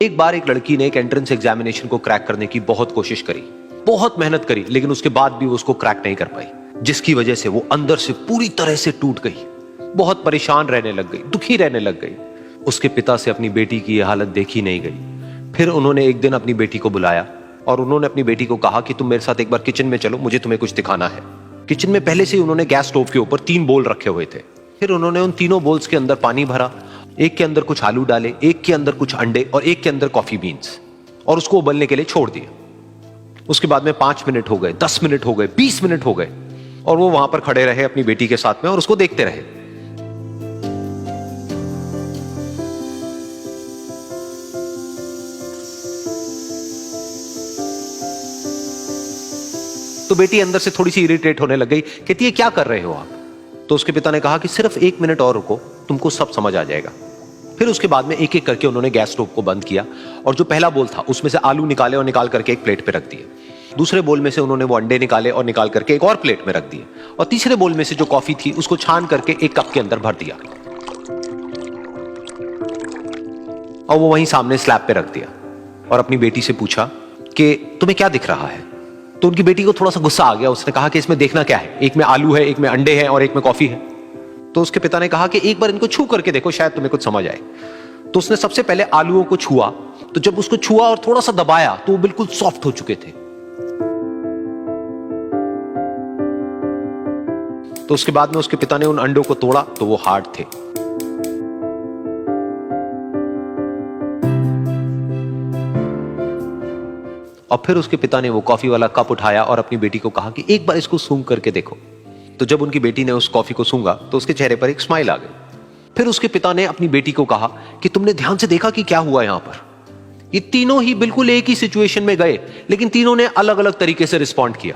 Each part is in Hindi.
एक बार एक लड़की ने एक एंट्रेंस एग्जामिनेशन को क्रैक करने की बहुत कोशिश करी, बहुत मेहनत करी, लेकिन उसके बाद भी वो उसको क्रैक नहीं कर पाई, जिसकी वजह से वो अंदर से पूरी तरह से टूट गई, बहुत परेशान रहने लग गई, दुखी रहने लग गई। उसके पिता से अपनी बेटी की यह हालत देखी नहीं गई। फिर उन्होंने एक दिन अपनी बेटी को बुलाया और उन्होंने अपनी बेटी को कहा कि तुम मेरे साथ एक बार किचन में चलो, मुझे तुम्हें कुछ दिखाना है। किचन में पहले से ही उन्होंने गैस स्टोव के ऊपर 3 बोल रखे हुए थे। फिर उन्होंने उन तीनों बोल्स के अंदर पानी भरा, एक के अंदर कुछ आलू डाले, एक के अंदर कुछ अंडे और एक के अंदर कॉफी बीन्स, और उसको उबलने के लिए छोड़ दिया। उसके बाद में 5 मिनट हो गए, 10 मिनट हो गए, 20 मिनट हो गए, और वो वहां पर खड़े रहे अपनी बेटी के साथ में और उसको देखते रहे। तो बेटी अंदर से थोड़ी सी इरिटेट होने लग गई, कहती है क्या कर रहे हो आप? तो उसके पिता ने कहा कि सिर्फ 1 मिनट और रुको, तुमको सब समझ आ जाएगा। फिर उसके बाद में एक एक करके उन्होंने गैस स्टोव को बंद किया और जो पहला बोल था उसमें से आलू निकाले और निकाल करके एक प्लेट पे रख दिए। दूसरे बोल में से उन्होंने वो अंडे निकाले और निकाल करके एक और प्लेट में रख दिए, और तीसरे बोल में से जो कॉफी थी उसको छान करके एक कप के अंदर भर दिया और वो वहीं सामने स्लैब पे रख दिया और अपनी बेटी से पूछा कि तुम्हें क्या दिख रहा है? तो उनकी बेटी को थोड़ा सा गुस्सा आ गया। उसने कहा कि इसमें देखना क्या है, एक में आलू है, एक में अंडे हैं और एक में कॉफी है। तो उसके पिता ने कहा कि एक बार इनको छू करके देखो, शायद तुम्हें कुछ समझ आए। तो उसने सबसे पहले आलूओं को छुआ, तो जब उसको छुआ और थोड़ा सा दबाया तो वो बिल्कुल सॉफ्ट हो चुके थे। तो उसके बाद में उसके पिता ने उन अंडों को तोड़ा तो वो हार्ड थे। और फिर उसके पिता ने वो कॉफी वाला कप उठाया और अपनी बेटी को कहा कि एक बार इसको सूंघ करके देखो। तो जब उनकी बेटी ने उस कॉफी को सूंघा तो उसके चेहरे पर एक स्माइल आ गई। फिर उसके पिता ने अपनी बेटी को कहा कि तुमने ध्यान से देखा कि क्या हुआ यहां पर? ये तीनों ही बिल्कुल एक ही सिचुएशन में गए, लेकिन तीनों ने अलग अलग तरीके से रिस्पॉन्ड किया।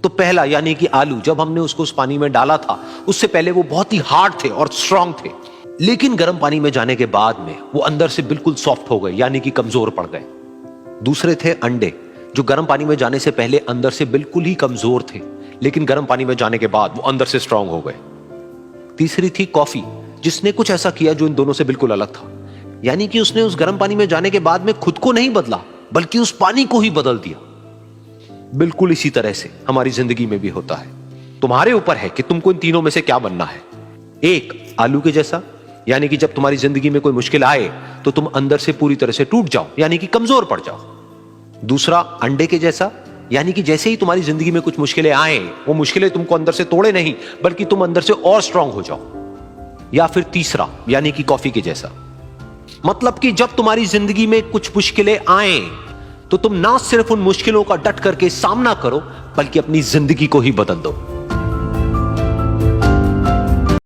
तो पहला यानी कि आलू, जब हमने उसको उस पानी में डाला था उससे पहले वो बहुत ही हार्ड थे और स्ट्रांग थे, लेकिन गर्म पानी में जाने के बाद में वो अंदर से बिल्कुल सॉफ्ट हो गए, यानी कि कमजोर पड़ गए। दूसरे थे अंडे, जो गर्म पानी में जाने से पहले अंदर से बिल्कुल ही कमजोर थे, लेकिन गर्म पानी में जाने के बाद वो अंदर से स्ट्रांग हो गए। तीसरी थी कॉफी, जिसने कुछ ऐसा किया जो इन दोनों से बिल्कुल अलग था, यानी कि उसने उस गर्म पानी में जाने के बाद में खुद को नहीं बदला, बल्कि उस पानी को ही बदल दिया। बिल्कुल इसी तरह से हमारी जिंदगी में भी होता है। तुम्हारे ऊपर है कि तुमको इन तीनों में से क्या बनना है। एक, आलू के जैसा, यानी कि जब तुम्हारी जिंदगी में कोई मुश्किल आए तो तुम अंदर से पूरी तरह से टूट जाओ, यानी कि कमजोर पड़ जाओ। दूसरा, अंडे के जैसा, यानी कि जैसे ही तुम्हारी जिंदगी में कुछ मुश्किलें आए, वो मुश्किलें तुमको अंदर से तोड़े नहीं, बल्कि तुम अंदर से और स्ट्रांग हो जाओ। या फिर तीसरा, यानी कि कॉफी के जैसा, मतलब कि जब तुम्हारी जिंदगी में कुछ मुश्किलें आए तो तुम ना सिर्फ उन मुश्किलों का डट करके सामना करो, बल्कि अपनी जिंदगी को ही बदल दो।